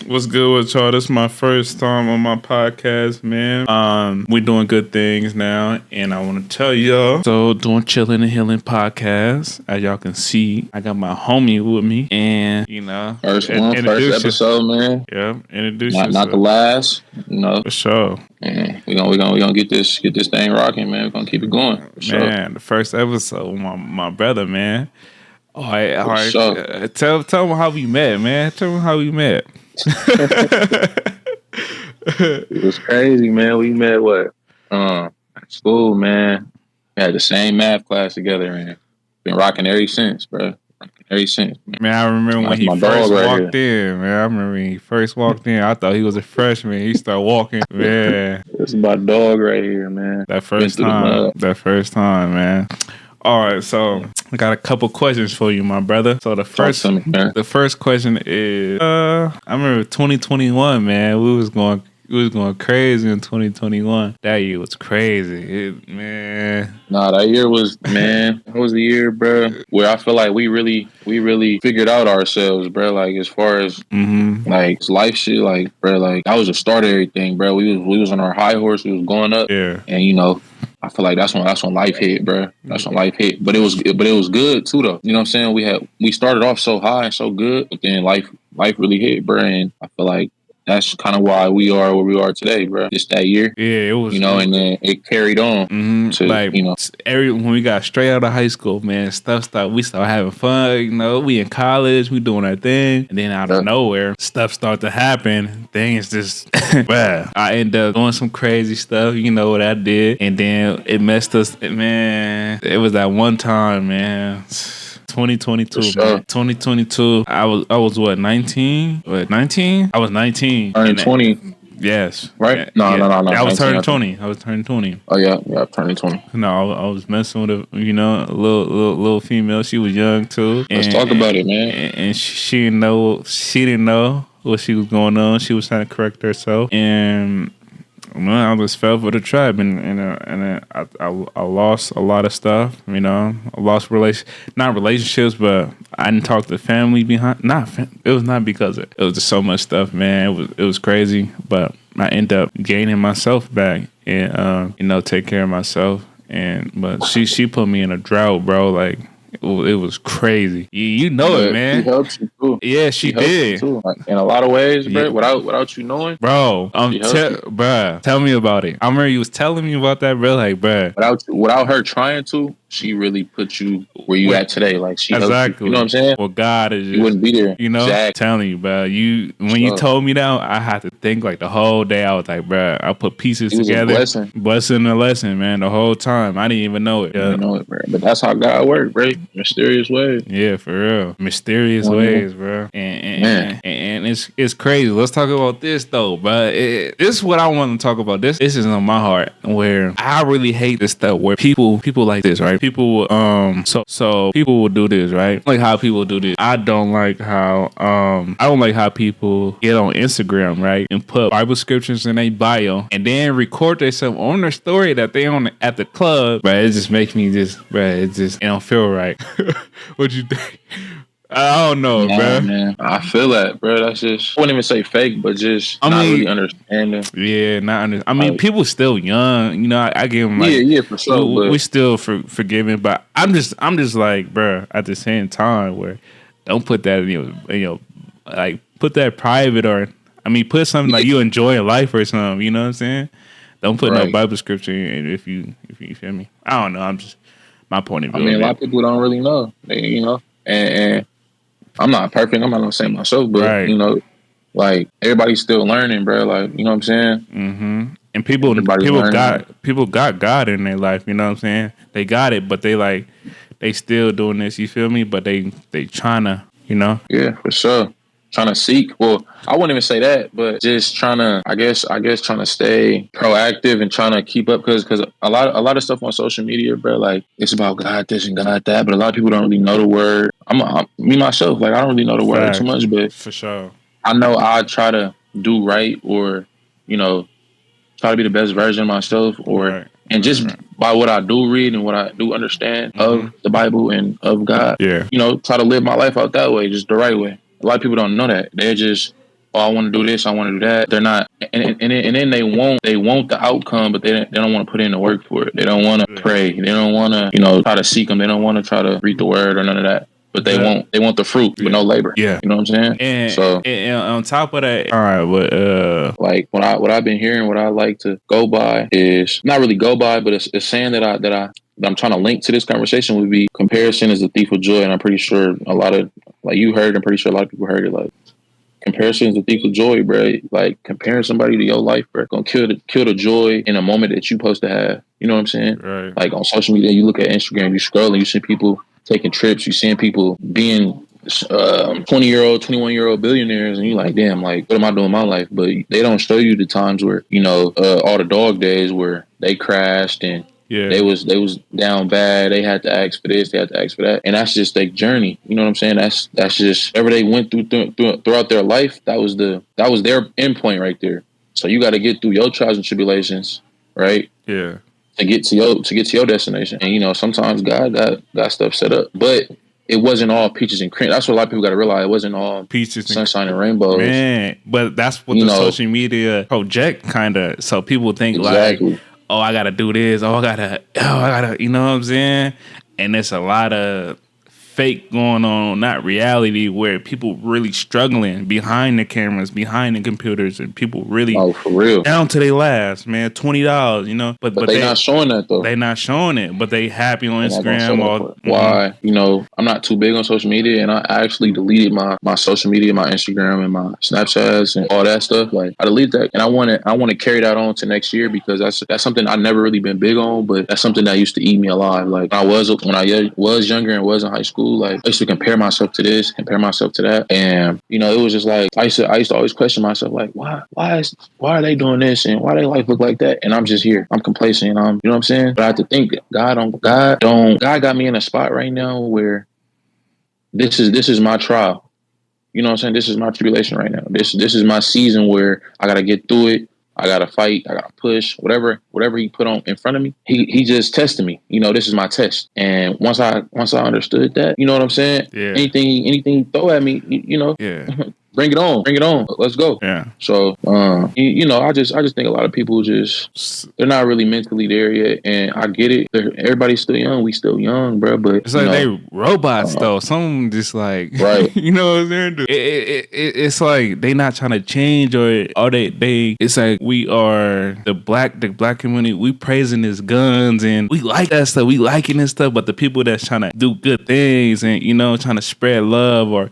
What's good with y'all? This is my first time on my podcast, man. We doing good things now, and I want to tell y'all. So, doing Chilling and Healing podcast. As y'all can see, I got my homie with me, and first episode, man. Yeah, introduce not yourself. Not the last, For sure. Man, we gonna get this thing rocking, man. We're gonna keep it going. Man, sure. The first episode, my brother, man. All right. Sure. Tell me how we met, man. Tell me how we met. It was crazy, man. We met at school, man. We had the same math class together, and been rocking ever since, bro. Man, I remember when he first walked in. Man, I remember when he first walked in. I thought he was a freshman. He started walking. Man, it's my dog right here, man. That first time, man. All right, so I got a couple questions for you, my brother. So the first question is, I remember 2021, man. We was going crazy in 2021. That year was crazy, man. Nah, that year was, man. That was the year, bro, where I feel like we really figured out ourselves, bro. Like as far as like life shit, like bro, like that was the start of everything, bro. We was on our high horse. We was going up, yeah, and I feel like that's when life hit, bro. That's when life hit. But it was good too, though. You know what I'm saying? We started off so high and so good, but then life really hit, bro. And I feel like that's kind of why we are where we are today, bro. Just that year, yeah, it was. And then it carried on to when we got straight out of high school, man. We started having fun. We in college, we doing our thing, and then out of nowhere, stuff started to happen. Things just, I ended up doing some crazy stuff. You know what I did, and then it messed us, man. It was that one time, man. 2022, sure. man. 2022. I was what, 19? What, 19? I was 19. Turning 20. Yes. Right? No. I was 19, turning 20. I was turning 20. Oh yeah, turning 20. No, I was messing with a little female. She was young too. Let's talk about it, man. And she didn't know what she was going on. She was trying to correct herself, and I just fell for the trap, and I lost a lot of stuff. I lost not relationships, but I didn't talk to family behind. It was not because it was just so much stuff, man. It was crazy, but I ended up gaining myself back and take care of myself. But she put me in a drought, bro. Like it was crazy. You know it, man. She helped you too. Yeah, she did. Too. Like, in a lot of ways, bro. Yeah. Without you knowing, bro. Bruh, tell me about it. I remember you was telling me about that, bro. Like, bruh. Without her trying to, she really put you where you at today. Like she helped you. You know what I'm saying? Well, God is just, you wouldn't be there. Exactly. Telling you, bro. You told me that, I had to think like the whole day. I was like, bro, I put pieces together. Blessing the lesson, man. The whole time, I didn't even know it. You know it, bro. But that's how God works, bro. Mysterious ways. Yeah, for real. Mysterious ways, bro. And it's crazy. Let's talk about this though, bro. This is what I want to talk about. This is on my heart. Where I really hate this stuff. Where people like this, right? People so people will do this, right? Like how people do this. I don't like how people get on Instagram, right, and put Bible scriptures in their bio and then record themselves on their story that they on at the club. But it just makes me it don't feel right. What you think? I don't know, bro. Man. I feel that, bro. That's just, I wouldn't even say fake, but just not really understanding. Yeah, not understanding. I mean, people still young. I give them like, yeah, for sure. We still forgiving, but I'm just like, bro. At the same time, where don't put that in like put that private, or put something like you enjoy life or something. You know what I'm saying? Don't put no Bible scripture in if you feel me. I don't know. I'm just my point of view. A lot of people don't really know. And I'm not perfect. I'm not gonna say myself, but like everybody's still learning, bro. Like, you know what I'm saying? Mm-hmm. And people got God in their life. You know what I'm saying? They got it, but they still doing this. You feel me? But they trying to, Yeah, for sure. Trying to seek. Well, I wouldn't even say that, but just trying to, I guess, trying to stay proactive and trying to keep up, because a lot of stuff on social media, bro, like it's about God this and God that, but a lot of people don't really know the word. I'm me myself, like I don't really know the word too much, but for sure, I know I try to do right, or try to be the best version of myself, or and just by what I do read and what I do understand of the Bible and of God, yeah, try to live my life out that way, just the right way. A lot of people don't know that. They're just oh, I want to do this, I want to do that. They're not, and then they want the outcome, but they don't want to put in the work for it. They don't want to pray. They don't want to, try to seek them. They don't want to try to read the word or none of that. But they want the fruit with no labor. Yeah. You know what I'm saying? And on top of that, all right, but like what I've been hearing, what I like to go by is not really go by, but it's saying that I'm trying to link to this conversation would be comparison is the thief of joy. And I'm pretty sure a lot of, like you heard, I'm pretty sure a lot of people heard it, like comparison is the thief of joy, bro. Like comparing somebody to your life, bro, gonna kill the joy in a moment that you supposed to have. You know what I'm saying? Right. Like on social media, you look at Instagram, you scroll and you see people taking trips, you seeing people being 20-year-old, 21-year-old billionaires, and you're like, damn, like, what am I doing in my life? But they don't show you the times where, all the dog days where they crashed and they was down bad. They had to ask for this, they had to ask for that, and that's just their journey. You know what I'm saying? That's just whatever they went throughout their life. That was their endpoint right there. So you got to get through your trials and tribulations, right? Yeah. To get to your destination, and sometimes God got stuff set up, but it wasn't all peaches and cream. That's what a lot of people got to realize. It wasn't all peaches, sunshine, and rainbows. Man, but that's what the social media project kind of. So people think exactly. like, oh, I gotta do this. I gotta. You know what I'm saying? And there's a lot of fake going on, not reality, where people really struggling behind the cameras, behind the computers, and people really for real down to their last, man, $20, but they not showing that though. They not showing it, but they happy on Instagram. Why? I'm not too big on social media, and I actually deleted my social media, my Instagram and my Snapchats and all that stuff. Like I deleted that, and I want to carry that on to next year because that's something I never really been big on, but that's something that used to eat me alive. Like when I was younger and was in high school. Like I used to compare myself to this, compare myself to that, and it was just like I used to always question myself, like why are they doing this and why their life look like that, and I'm just here, I'm complacent, you know what I'm saying? But I have to think God got me in a spot right now where this is my trial, you know what I'm saying? This is my tribulation right now. This is my season where I gotta get through it. I gotta fight. I gotta push. Whatever he put on in front of me, he just tested me. This is my test. And once I understood that, you know what I'm saying? Yeah. Anything he throw at me, Yeah. Bring it on. Let's go. Yeah. So, I just think a lot of people they're not really mentally there yet, and I get it. Everybody's still young. We still young, bro. But it's like they robots though. Some just like right. You know what I'm saying? It's like they not trying to change or they. It's like we are the black community. We praising his guns and we like that stuff. We liking this stuff. But the people that's trying to do good things and trying to spread love or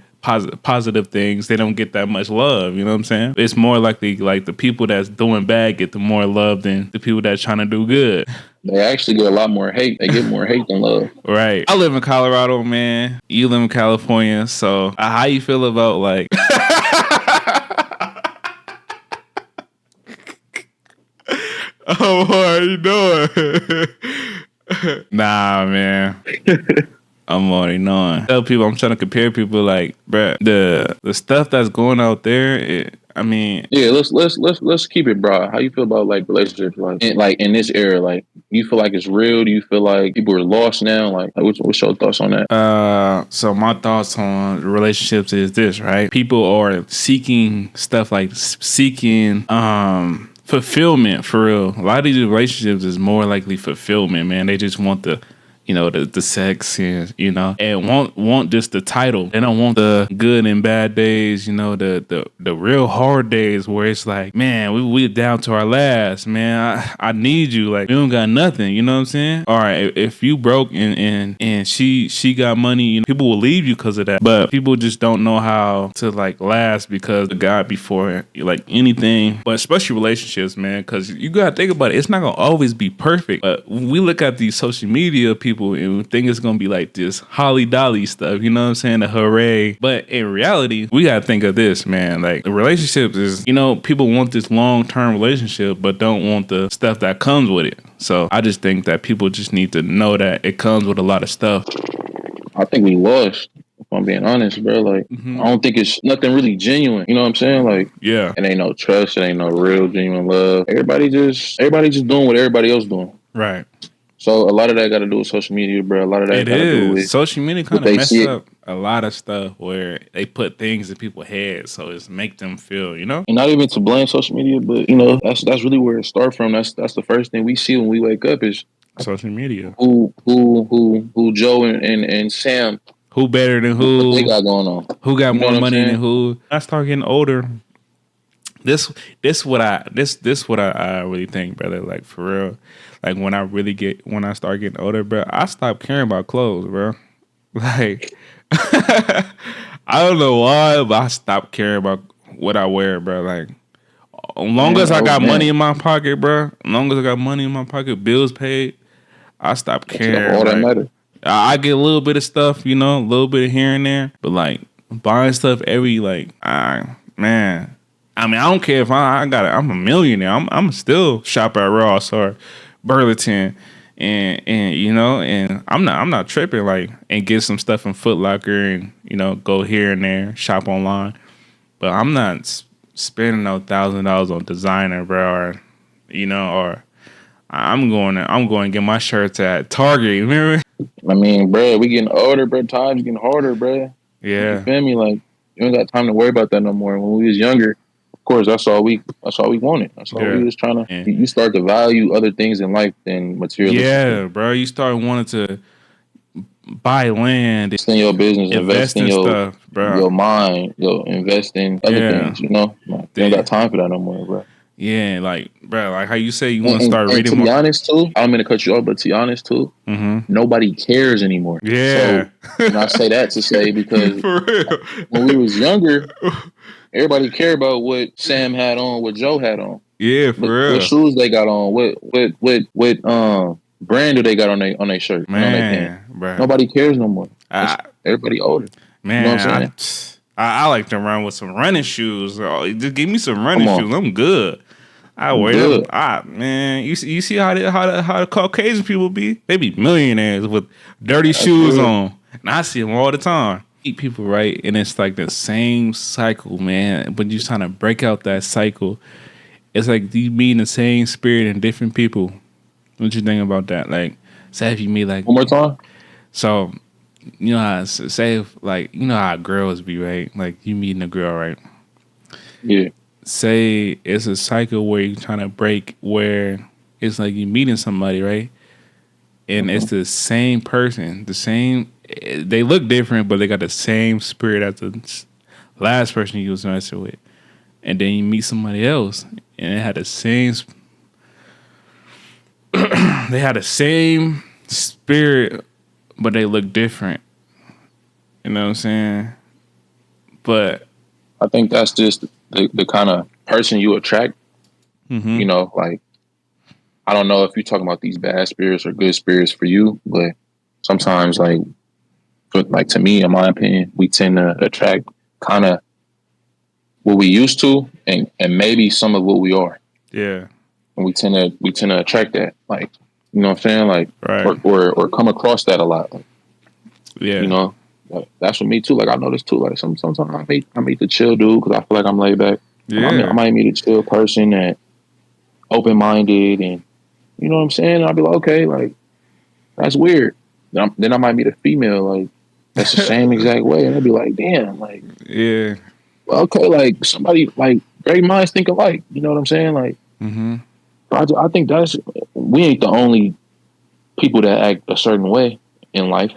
positive things, they don't get that much love. You know what I'm saying? It's more likely like the people that's doing bad get the more love than the people that's trying to do good. They actually get a lot more hate. They get more hate than love. Right. I live in Colorado, man. You live in California. So how you feel about like oh, what are you doing? Nah, man. I'm already knowing. Tell people, I'm trying to compare people like, bruh, the stuff that's going out there. Yeah, let's keep it broad. How you feel about like relationships, like in this era? Like, you feel like it's real? Do you feel like people are lost now? Like what's your thoughts on that? So my thoughts on relationships is this, right? People are seeking stuff like fulfillment for real. A lot of these relationships is more likely fulfillment, man. They just want the sex and and want just the title. They don't want the good and bad days, the real hard days where it's like, man, we down to our last, man. I need you. Like, we don't got nothing, you know what I'm saying? All right, if you broke and she got money, people will leave you because of that. But people just don't know how to like last because of God before like anything, but especially relationships, man, because you gotta think about it. It's not gonna always be perfect. But we look at these social media people and we think it's gonna be like this holly dolly stuff, you know what I'm saying? The hooray. But in reality, we gotta think of this, man. Like, the relationships is, people want this long-term relationship, but don't want the stuff that comes with it. So I just think that people just need to know that it comes with a lot of stuff. I think we lost. If I'm being honest, bro, like, I don't think it's nothing really genuine. You know what I'm saying? Like, yeah, it ain't no trust. It ain't no real genuine love. Everybody just doing what everybody else doing. Right. So a lot of that got to do with social media, bro. A lot of that It got to do is. with Social media what kind of they mess see it. up a lot of stuff where they put things in people's heads, so it's make them feel, you know? And not even to blame social media, but that's really where it starts from. That's the first thing we see when we wake up is Social media. who Joe and Sam, Who better than what they who? got going on. Who got You know more what I'm money than saying? who? I start getting older. This what I really think, brother. Like for real. Like when I start getting older, bro, I stop caring about clothes, bro. Like I don't know why, but I stopped caring about what I wear, bro. Like as long Man, as I oh got money man, in my pocket, bro. As long as I got money in my pocket, bills paid, I stopped that's caring. all that Like matters. I get a little bit of stuff, you know, a little bit of here and there, but like buying stuff every like, man. I mean, I don't care if I'm a millionaire. I'm still shop at Ross or Burlington, and you know, and I'm not tripping like and get some stuff in Foot Locker and you know go here and there shop online, but I'm not spending no $1,000 on designer, bro, or you know, or I'm going to get my shirts at Target. You remember? I mean, bro, we getting older, bro. Times getting harder, bro. You Yeah, feel me? Like you don't got time to worry about that no more. When we was younger, of course, that's all we wanted. That's all we yeah. was trying to. And You start to value other things in life than materialistic stuff. yeah, bro. You start wanting to buy land, Invest in your business, invest invest in in stuff, bro. your mind, invest in other Yeah, things. You know, like, you don't got the, time for that no more, bro. yeah, like, bro, like how you say you want to start And reading to more. be honest, too, I don't mean to cut you off, but to be honest, too, Mm-hmm. nobody cares anymore. Yeah, So, and I say that to say because for real. when we was younger, everybody cared about what Sam had on, what Joe had on, Yeah, for what real, shoes they got on, what brand do they got on their shirt and on their pants. man, bro. Nobody cares no more. It's I, everybody older. You know what man, I'm saying? I like to run with some running shoes. Oh, just give me some running Come on, shoes. I'm good. I I'm wear them. good. Man, you see how the Caucasian people be? They be millionaires with dirty That's shoes real. on, and I see them all the time. Eat people right, and it's like the same cycle, man. But you trying to break out that cycle. It's like you meeting the same spirit in different people. What you think about that? Like, say if you meet like One more time. so, you know how say if, like you know how girls be right? Like you meeting a girl, right? Yeah. Say it's a cycle where you're trying to break where it's like you meeting somebody, right? And it's Mhm. the same person, the same. They look different, but they got the same spirit as the last person you was messing with. And then you meet somebody else, and it had the same. They had the same spirit, but they look different. You know what I'm saying? But I think that's just the kind of person you attract. mm-hmm, Like I don't know if you're talking about these bad spirits or good spirits for you, but sometimes like to me, in my opinion, we tend to attract kind of what we used to and maybe some of what we are. yeah, And we tend to attract that. Like, you know what I'm saying? Like right, or come across that a lot. Like, you yeah, know, that's for me too. Like I noticed too. Like sometimes I meet the chill dude because I feel like I'm laid back. I yeah, might meet a chill person that open minded and you know what I'm saying. I'll be like, okay, like that's weird. Then I might meet a female like that's the same exact way, and I'd be like, damn, like yeah, well, okay, like somebody like great minds think alike. You know what I'm saying? Like mm-hmm, I think that's we ain't the only people that act a certain way in life.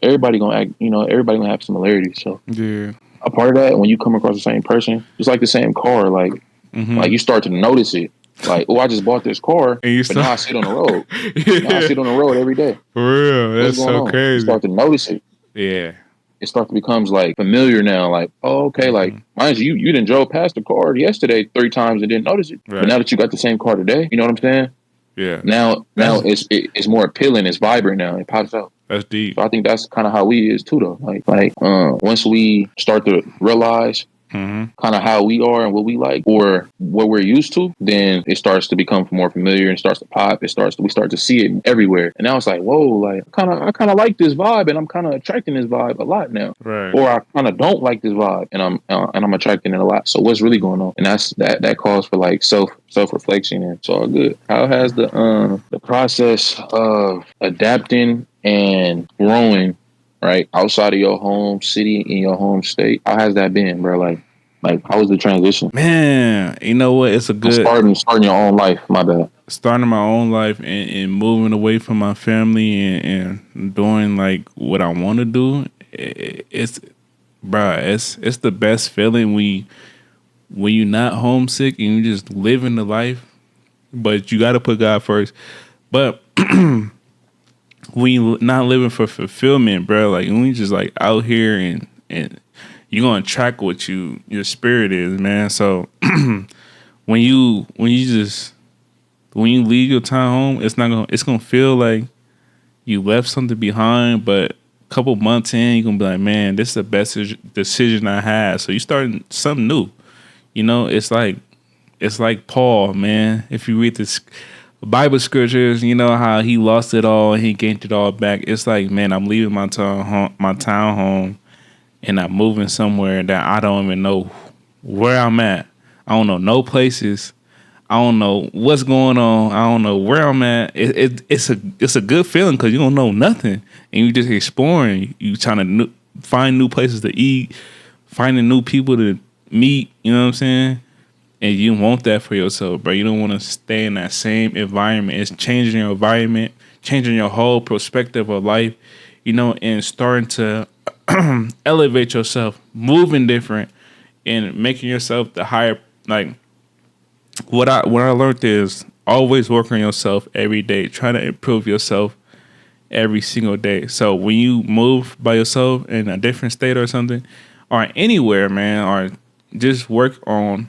Everybody gonna act, everybody gonna have similarities. So yeah, a part of that, when you come across the same person, it's like the same car. Like mm-hmm. you start to notice it. Like, oh, I just bought this car, And you but now I start, see it on the road. Now I yeah, see it on the road every day. for real. What's That's going so on? You crazy. start to notice it. Yeah, It starts to becomes like familiar now. Like, oh, okay, like mm-hmm. mind you didn't drove past the car yesterday 3 times and didn't notice it. But Right. now that you got the same car today, you know what I'm saying? Yeah, Now that's it's more appealing. It's vibrant now. It pops out. that's deep. So I think that's kind of how we is too, though. Like once we start to realize kind of how we are and what we like or what we're used to, then it starts to become more familiar and starts to pop. We start to see it everywhere. And now it's like, whoa, like I kind of like this vibe and I'm kind of attracting this vibe a lot now. Right. Or I kind of don't like this vibe and I'm attracting it a lot. So what's really going on? And that calls for like self reflection, and it's all good. How has the process of adapting and growing, right, outside of your home city, in your home state, how has that been, bro? Like how was the transition? Man, you know what? It's a good starting your own life. My bad. Starting my own life and moving away from my family and doing like what I want to do. It's the best feeling when you're not homesick and you just living the life. But you got to put God first. But when you not living for fulfillment, bro, like when you just like out here and you're gonna track what your spirit is, man. So when you leave your time home, it's gonna feel like you left something behind, but a couple months in, you're gonna be like, man, this is the best decision I had. So you starting something new. You know, it's like Paul, man. If you read this Bible scriptures, you know how he lost it all and he gained it all back. It's like, man, I'm leaving my town home, and I'm moving somewhere that I don't even know where I'm at. I don't know no places. I don't know what's going on. I don't know where I'm at. It's a good feeling because you don't know nothing and you just exploring. You trying to find new places to eat, finding new people to meet. You know what I'm saying? And you want that for yourself, bro. You don't want to stay in that same environment. It's changing your environment, changing your whole perspective of life, you know, and starting to elevate yourself, moving different, and making yourself the higher. Like what I learned is always work on yourself every day. Try to improve yourself every single day. So when you move by yourself in a different state or something, or anywhere, man, or just work on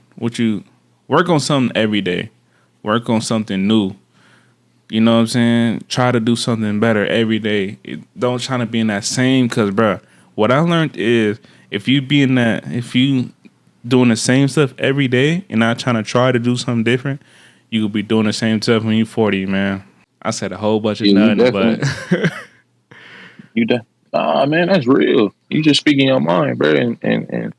something every day. Work on something new. You know what I'm saying? Try to do something better every day. Don't try to be in that same, because, bro, what I learned is if you doing the same stuff every day and not trying to try to do something different, you could be doing the same stuff when you're 40, man. I said a whole bunch of nothing, but man, that's real. You just speaking your mind, bro, and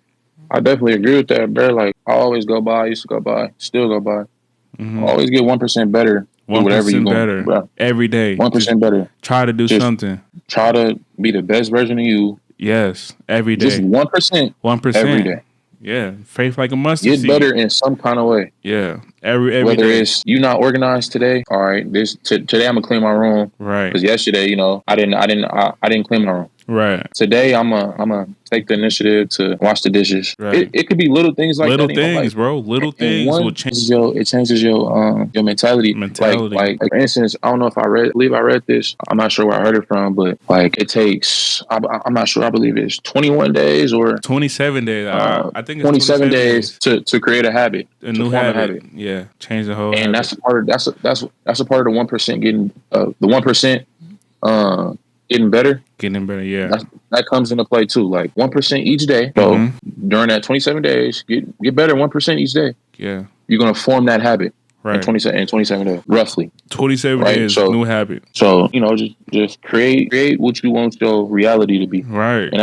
I definitely agree with that, bro. Like I always go by, used to go by, still go by. Always get 1% better. 1% better bro. Every day. 1% better. Try to do something. Try to be the best version of you. Yes, every day. Just 1%. 1% every day. Yeah, faith like a mustard seed. Get better in some kind of way. Yeah, every whether day. It's you not organized today. All right, today I'm gonna clean my room. Right. Because yesterday, you know, I didn't clean my room. Right. Today I'm a take the initiative to wash the dishes. Right. It could be little things like little that. Things, bro. Little things will change. It changes your mentality. Like for instance, I don't know if I read this. I'm not sure where I heard it from, but like it takes. I'm not sure. I believe it's 21 days or 27 days. I think it's 27 days to create a habit, a new habit. Yeah, change the whole. And habit. that's a part. That's a part of the 1% getting the 1%. Getting better. Yeah. That comes into play too. Like 1% each day. So during that 27 days, get better 1% each day. Yeah. You're gonna form that habit. Right. In 27 days, roughly. 27 days, so, new habit. So, you know, just create what you want your reality to be. Right. And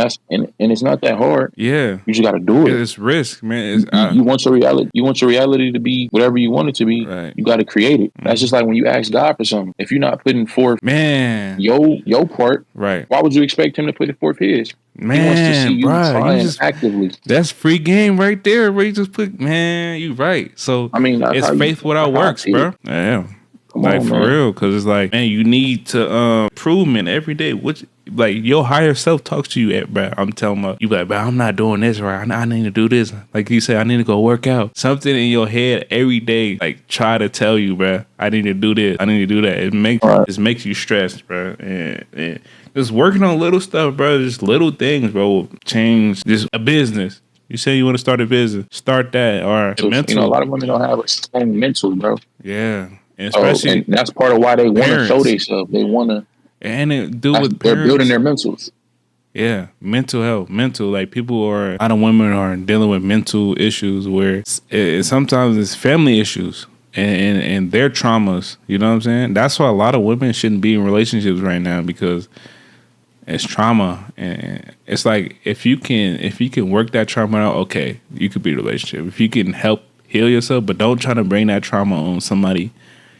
it's not that hard. Yeah. You just gotta do it. It's risk, man. You want your reality to be whatever you want it to be. Right. You gotta create it. That's just like when you ask God for something. If you're not putting forth your part, right, why would you expect him to put forth his? Man, he wants to see you trying just, actively. That's free game right there. Where you just put, man, you right. So I mean, it's faith without works, bro. Yeah, like for real, because it's like, man, you need to improvement every day. Which like your higher self talks to you at, bro. I'm telling you, like, bro, I'm not doing this right. I need to do this. Like you say, I need to go work out. Something in your head every day, like try to tell you, bro, I need to do this. I need to do that. It makes you stressed, bro. And just working on little stuff, bro. Just little things, bro. Change just a business. You say you want to start a business, start that. Or mental. You know, a lot of women don't have a strong mental, bro. Yeah, and especially and that's part of why they want to show themselves. They want to, and it do with they're building their mentals. Yeah, mental health, like people are, a lot of women are dealing with mental issues where sometimes it's family issues and their traumas. You know what I'm saying? That's why a lot of women shouldn't be in relationships right now because it's trauma, and it's like if you can work that trauma out, okay, you could be in a relationship. If you can help heal yourself, but don't try to bring that trauma on somebody,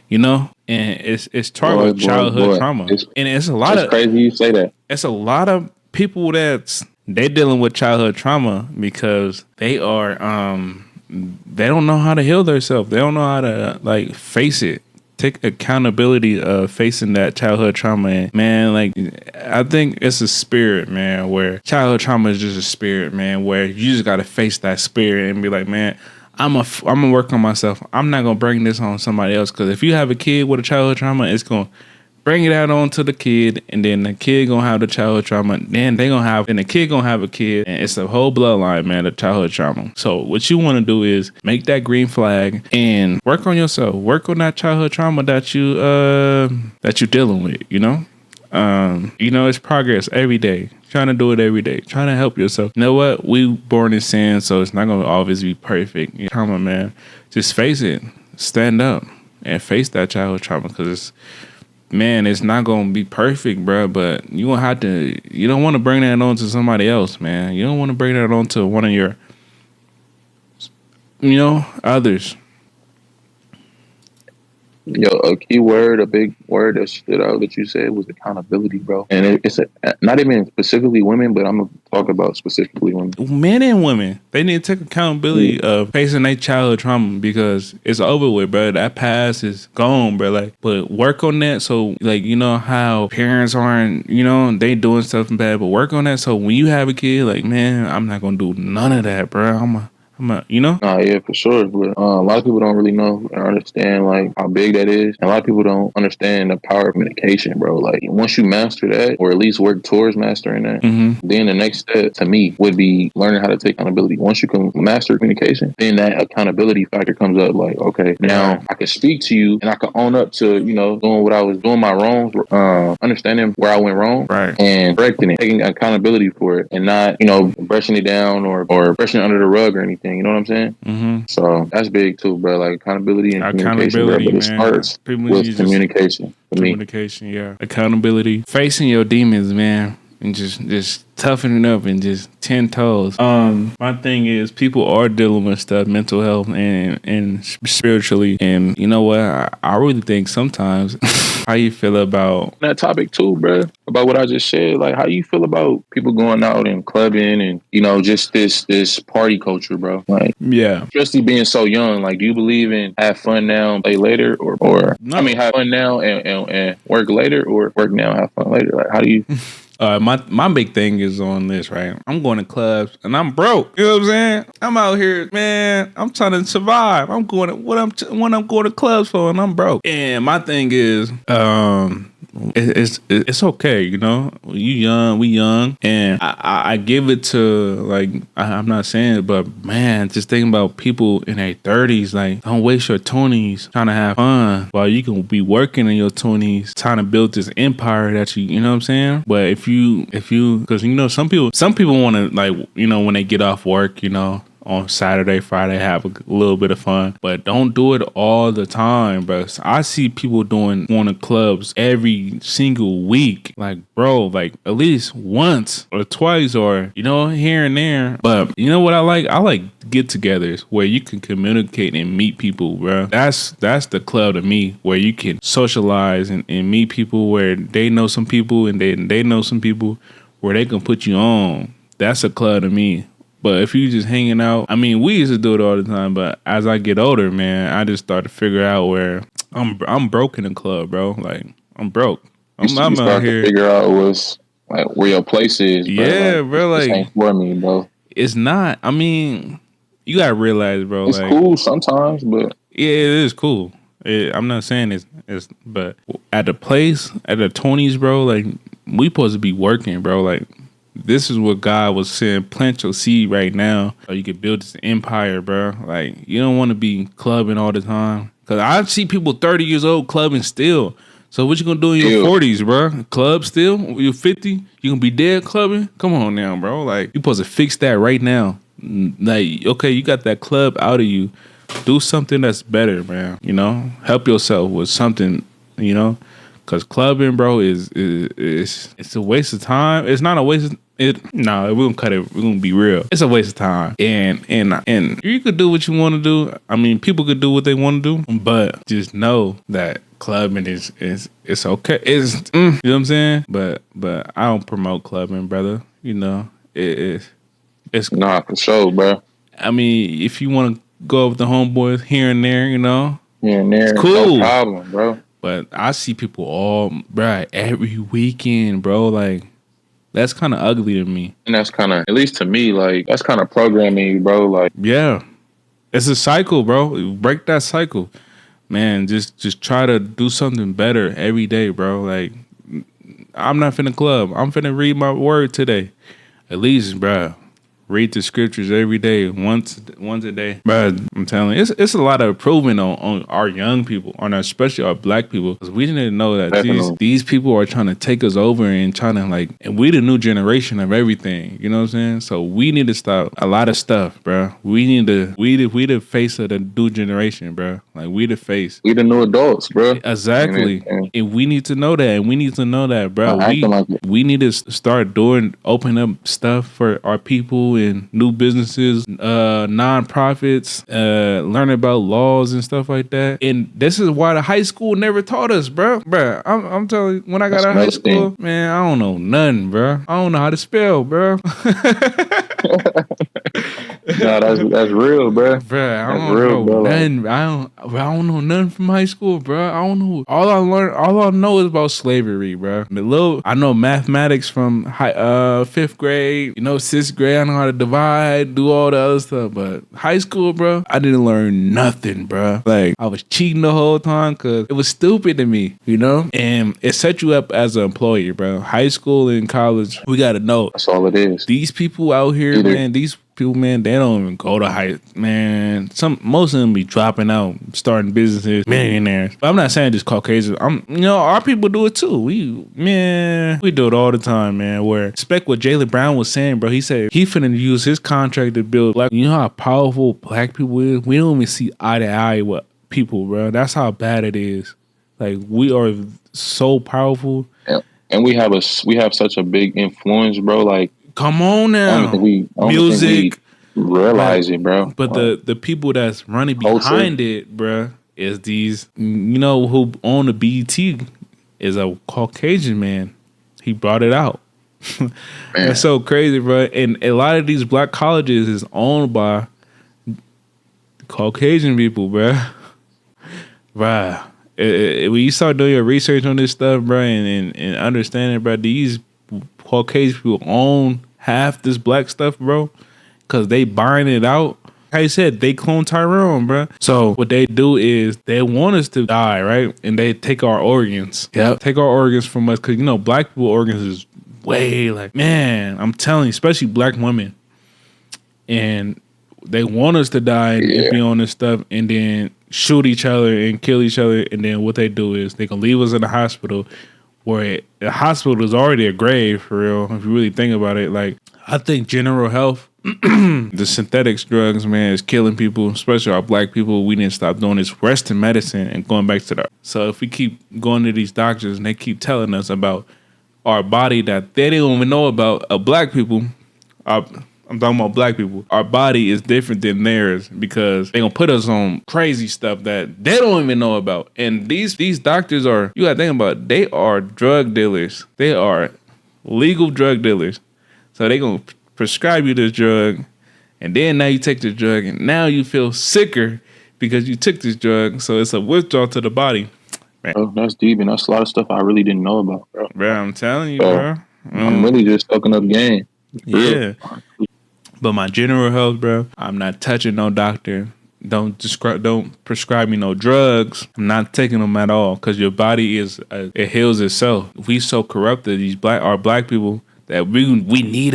you know. And it's childhood trauma, and it's a lot of crazy you say that. It's a lot of people they dealing with childhood trauma because they are they don't know how to heal themselves. They don't know how to like face it. Take accountability of facing that childhood trauma. And man, like I think it's a spirit, man, where childhood trauma is just a spirit, man, where you just gotta face that spirit and be like, man, I'm gonna work on myself. I'm not gonna bring this on somebody else. Cause if you have a kid with a childhood trauma, it's gonna bring it out onto the kid, and then the kid gonna have the childhood trauma. Then the kid gonna have a kid, and it's a whole bloodline, man, of childhood trauma. So what you want to do is make that green flag and work on yourself. Work on that childhood trauma that you dealing with. You know, it's progress every day. Trying to do it every day. Trying to help yourself. You know what? We born in sin, so it's not gonna always be perfect. Trauma, man. Just face it. Stand up and face that childhood trauma because it's not gonna be perfect, bro. But you gonna have to. You don't want to bring that on to somebody else, man. You don't want to bring that on to one of your, others. Yo, a key word, a big word that stood out that you said was accountability, bro. And it's not even specifically women, but I'm gonna talk about specifically women. Men and women, they need to take accountability of facing their childhood trauma because it's over with, bro. That past is gone, bro. Like, but work on that. So, like, you know how parents aren't, they doing stuff bad, but work on that. So when you have a kid, like, man, I'm not gonna do none of that, bro. Yeah, for sure. But a lot of people don't really know or understand like how big that is. And a lot of people don't understand the power of communication, bro. Like once you master that, or at least work towards mastering that, then the next step to me would be learning how to take accountability. Once you can master communication, then that accountability factor comes up. Like, okay, now I can speak to you and I can own up to, doing what I was doing, my wrongs, understanding where I went wrong, right, and correcting it, taking accountability for it, and not, brushing it down or brushing it under the rug or anything. You know what I'm saying? Mm-hmm. So that's big too, bro. Like accountability and communication, bro. But it starts with communication. Communication, yeah. Accountability, facing your demons, man, and just toughening up and just 10 toes. My thing is people are dealing with stuff, mental health and spiritually, and you know what? I really think sometimes how you feel about that topic too, bro, about what I just said. Like how you feel about people going out and clubbing and just this party culture, bro. Like, yeah, especially being so young. Like, do you believe in have fun now, play later, or no. I mean, have fun now and work later, or work now, have fun later? Like, how do you? My big thing is on this, right? I'm going to clubs and I'm broke. You know what I'm saying? I'm out here, man. I'm trying to survive. I'm going to when I'm going to clubs for, and I'm broke. And my thing is, it's okay, you young, we young, and I give it to like I'm not saying it, but man, just thinking about people in their 30s, like don't waste your 20s trying to have fun while you can be working in your 20s trying to build this empire that you know what I'm saying. But if you because some people want to like when they get off work, on Saturday, Friday, have a little bit of fun, but don't do it all the time, bro. I see people going to clubs every single week, like, bro, like at least once or twice, or here and there. But you know what I like? I like get-togethers where you can communicate and meet people, bro. That's the club to me, where you can socialize and meet people, where they know some people and they know some people, where they can put you on. That's a club to me. But if you just hanging out, I mean, we used to do it all the time. But as I get older, man, I just start to figure out where I'm broke in the club, bro. Like I'm broke. I'm out here. To figure out what's like where your place is. Bro. Yeah, like, bro. Like this ain't for me, bro. It's not. I mean, you gotta realize, bro. It's like, cool sometimes, but yeah, it is cool. I'm not saying it's, but at the place, at the Tony's, bro. Like we supposed to be working, bro. Like. This is what God was saying. Plant your seed right now, so you can build this empire, bro. Like you don't want to be clubbing all the time. Cause I see people 30 years old clubbing still. So what you gonna do in your 40s, bro? Club still? You're 50? You gonna be dead clubbing? Come on now, bro. Like, you supposed to fix that right now. Like, okay, you got that club out of you. Do something that's better, man. You know, help yourself with something. You know, because clubbing, bro, is it's a waste of time. It's not a waste of we're gonna cut it. We're gonna be real. It's a waste of time. And you could do what you want to do. I mean, people could do what they want to do, but just know that clubbing is it's okay. It's you know what I'm saying. But I don't promote clubbing, brother. You know, it's nah, for sure, bro. I mean, if you want to go with the homeboys here and there, you know, here and there, it's cool, no problem, bro. But I see people every weekend, bro. Like, that's kind of ugly to me. And that's kind of, at least to me, like, that's kind of programming, bro. Like, yeah, it's a cycle, bro. Break that cycle, man. Just try to do something better every day, bro. Like, I'm not finna club. I'm finna read my word today, at least, bro. Read the scriptures every day, once a day. But I'm telling you, it's a lot of improvement on our young people, on especially our black people, because we didn't know that these people are trying to take us over and trying to like, and we the new generation of everything. You know what I'm saying? So we need to stop a lot of stuff, bro. We the face of the new generation, bro. Like, we the face. We the new adults, bro. Exactly. And we need to know that. And we need to know that, bro. We need to start open up stuff for our people and new businesses, nonprofits, learn about laws and stuff like that. And this is why the high school never taught us, bro. Bro, I'm telling you, when I got out of high school, man, I don't know nothing, bro. I don't know how to spell, bro. No, that's real, bro. Bro, I don't know nothing. I don't know nothing from high school, bro. I don't know. All I know is about slavery, bro. I know mathematics from fifth grade. You know, sixth grade. I know how to divide, do all the other stuff. But high school, bro, I didn't learn nothing, bro. Like, I was cheating the whole time because it was stupid to me, you know. And it set you up as an employee, bro. High school and college, we gotta know. That's all it is. These people out here, man. These people, man, they don't even go to high, man. Most of them be dropping out, starting businesses, millionaires. But I'm not saying just Caucasians. Our people do it too. We do it all the time, man. Where respect what Jaylen Brown was saying, bro. He said he finna use his contract to build black. You know how powerful black people is. We don't even see eye to eye with people, bro. That's how bad it is. Like, we are so powerful, and we have such a big influence, bro. Like, come on now. I don't think we realize it, bro. But the people that's running behind it, bro, is these, who own the BET is a Caucasian man. He brought it out. That's so crazy, bro. And a lot of these black colleges is owned by Caucasian people, bro. Bruh. When you start doing your research on this stuff, bro, and understanding, bro, these Caucasian people own half this black stuff, bro, because they buying it out. Like I said, they clone Tyrone, bro. So what they do is they want us to die, right? And they take our organs. Yep. Take our organs from us, because, black people organs is way, like, man, I'm telling you, especially black women. And they want us to die and be on this stuff and then shoot each other and kill each other. And then what they do is they can leave us in the hospital, where the hospital is already a grave, for real. If you really think about it, like, I think general health, the synthetics drugs, man, is killing people, especially our black people. We need to stop doing this Western medicine and going back to so if we keep going to these doctors and they keep telling us about our body that they don't even know about, black people, I'm talking about black people, our body is different than theirs, because they're gonna put us on crazy stuff that they don't even know about. And these doctors you gotta think about it, they are drug dealers. They are legal drug dealers. So they gonna prescribe you this drug, and then now you take the drug, and now you feel sicker because you took this drug. So it's a withdrawal to the body. Man. Oh, that's deep, and that's a lot of stuff I really didn't know about, bro. Bro, I'm telling you, bro. I'm really just soaking up game. Yeah. But my general health, bro, I'm not touching no doctor. Don't prescribe me no drugs. I'm not taking them at all, because your body it heals itself. We so corrupted. Our black people, that we need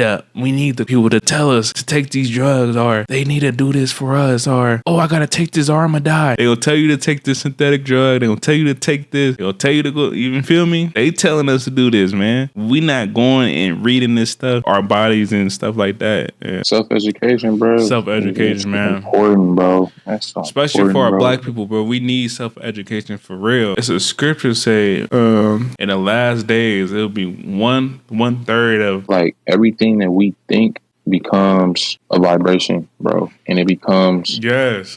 the people to tell us to take these drugs, or they need to do this for us, or oh, I gotta take this or I'm gonna die. They'll tell you to take this synthetic drug. They'll tell you to take this. They'll tell you to go. You feel me? They telling us to do this, man. We not going and reading this stuff, our bodies and stuff like that. Yeah. Self-education, bro. Self-education, man. Important, bro. That's so especially for our bro. Black people, bro. We need self-education for real. It's a scripture say, in the last days, it'll be one third of like everything that we think becomes a vibration, bro, and it becomes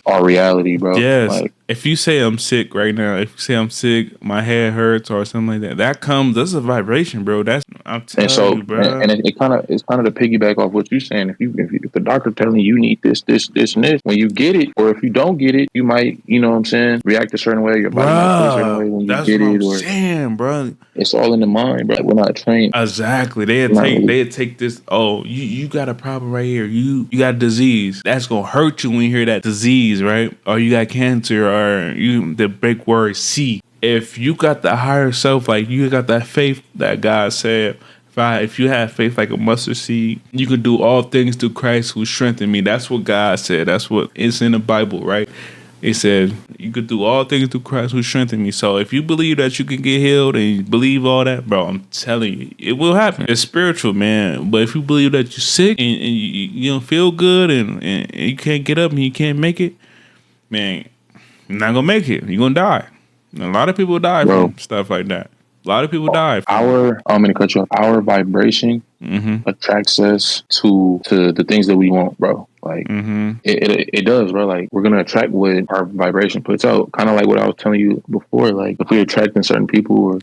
our reality, bro. Yes. Like, if you say I'm sick right now, if you say I'm sick, my head hurts or something like that, that's a vibration, bro. I'm telling you, bro. And it's kind of to piggyback off what you're saying. If the doctor telling you need this, and this, when you get it, or if you don't get it, you might, you know what I'm saying, react a certain way. Your body might feel a certain way when you get it. Or saying, bro. It's all in the mind, bro. We're not trained. Exactly. They'd take this. Oh, you got a problem right here. You got a disease. That's gonna hurt you when you hear that disease, right? Or you got cancer, or the big word C. If you got the higher self, like you got that faith that God said, if you have faith like a mustard seed, you can do all things through Christ who strengthened me. That's what God said. That's what it's in the Bible, right? It said you could do all things through Christ who strengthened me. So if you believe that you can get healed and you believe all that, bro, I'm telling you, it will happen. It's spiritual, man. But if you believe that you're sick and you don't feel good and you can't get up and you can't make it, man, you're not gonna make it. You're gonna die. And a lot of people die from stuff like that. A lot of people die. I'm gonna cut you off. Our vibration attracts us to the things that we want, bro. Like it does, bro. Like we're gonna attract what our vibration puts out. Kind of like what I was telling you before. Like if we're attracting certain people, or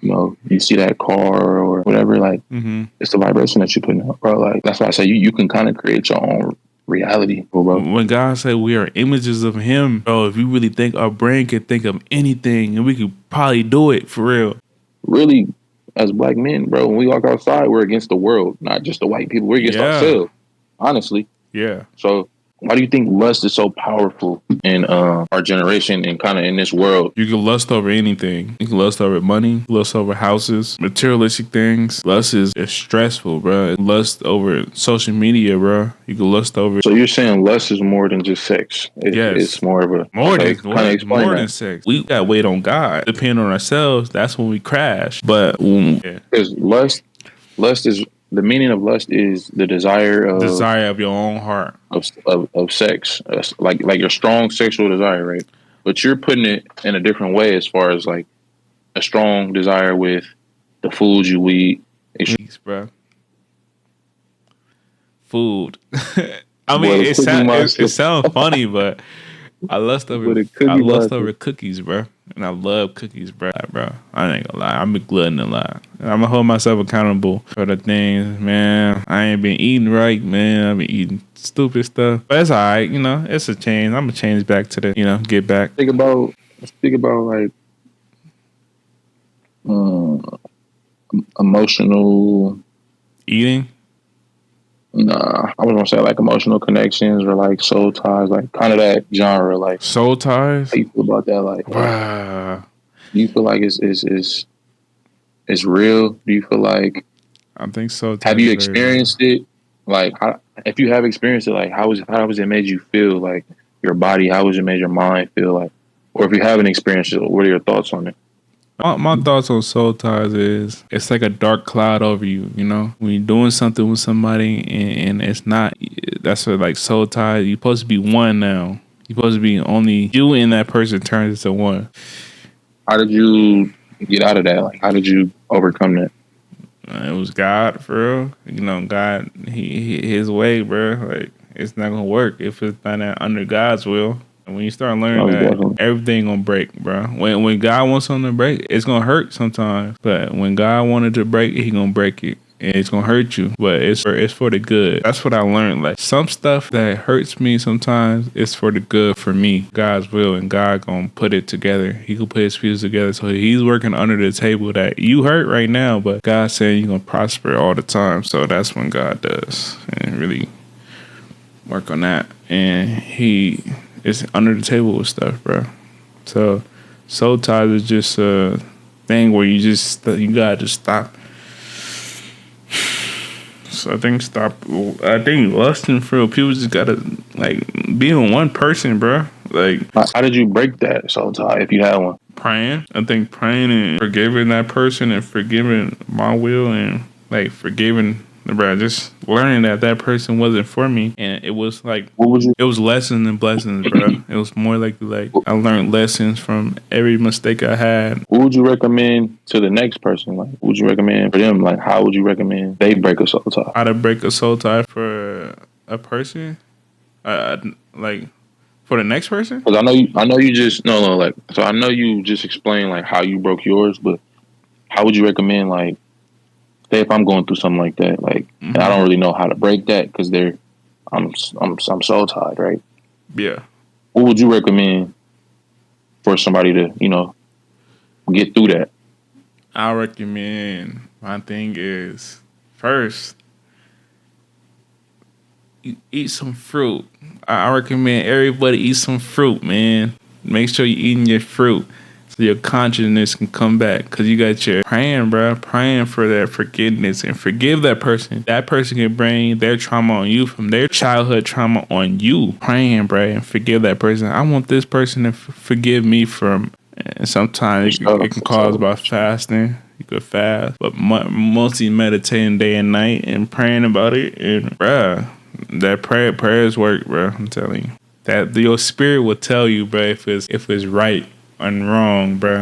you know, you see that car or whatever. Like it's the vibration that you're putting out, bro. Like that's why I say you can kind of create your own reality, bro. When God said we are images of Him, bro, if you really think our brain could think of anything, and we could probably do it for real. Really, as Black men, bro, when we walk outside, we're against the world, not just the white people. We're against ourselves, honestly. Yeah. So why do you think lust is so powerful in our generation and kind of in this world? You can lust over anything. You can lust over money, lust over houses, materialistic things. Lust is stressful, bro. Lust over social media, bro. You can lust over. So you're saying lust is more than just sex? It's more of a more than sex. We got weight on God. Depending on ourselves, that's when we crash. But because lust is. The meaning of lust is the desire of your own heart of sex, like your strong sexual desire, right? But you're putting it in a different way, as far as like a strong desire with the foods you eat, bro. Food. I mean, it sounds funny, but I lust over cookies, bro. And I love cookies, bro. I ain't gonna lie. I'm a glutton a lot. And I'm gonna hold myself accountable for the things, man. I ain't been eating right, man. I've been eating stupid stuff. But it's all right, you know. It's a change. I'm gonna change back to the, get back. Think about like emotional eating. Nah, I was gonna say like emotional connections or like soul ties, like kind of that genre, like soul ties. How you feel about that? Like, wow. Do you feel like it's real? Do you feel like? I think so. Have you experienced it? Like, if you have experienced it, like how has it made you feel? Like your body, how has it made your mind feel? Like, or if you haven't experienced it, what are your thoughts on it? My thoughts on soul ties is it's like a dark cloud over you, you know? When you're doing something with somebody and it's not, that's what like soul ties, you're supposed to be one now. You're supposed to be only you and that person turns into one. How did you get out of that? Like, how did you overcome that? It was God, for real. God, his way, bro. Like, it's not going to work if it's not under God's will. When you start learning that, everything gonna break, bro. When God wants something to break, it's gonna hurt sometimes. But when God wanted to break it, He gonna break it, and it's gonna hurt you. But it's for the good. That's what I learned. Like some stuff that hurts me sometimes, it's for the good for me. God's will, and God gonna put it together. He can put His pieces together. So He's working under the table that you hurt right now, but God's saying you're gonna prosper all the time. So that's when God does and really work on that, and it's under the table with stuff, bro. So soul ties is just a thing where you gotta just stop. I think stop. I think lusting for people just gotta like be in one person, bro. Like, how did you break that soul tie if you had one? praying. I think praying and forgiving that person and forgiving my will and like forgiving, bro. Just learning that that person wasn't for me, and it was like What would you? it was lessons and blessings, bro. It was more like I learned lessons from every mistake I had. What would you recommend to the next person? Like, what would you recommend for them? Like, how would you recommend they break a soul tie? How to break a soul tie for a person, like for the next person. Because I know you just no, like, so I know you just explained like how you broke yours, but how would you recommend, like, say if I'm going through something like that, like, and I don't really know how to break that because I'm soul tied, right? Yeah. What would you recommend for somebody to, get through that? I recommend, my thing is, first, eat some fruit. I recommend everybody eat some fruit, man. Make sure you're eating your fruit so your consciousness can come back. Because you got your praying, bro. Praying for that forgiveness and forgive that person. That person can bring their trauma on you from their childhood trauma on you. Praying, bro, and forgive that person. I want this person to forgive me from. And sometimes it can cause by fasting. You could fast, but mostly meditating day and night and praying about it. And bruh, that prayers work, bro. I'm telling you that your spirit will tell you, bro, if it's right and wrong, bro.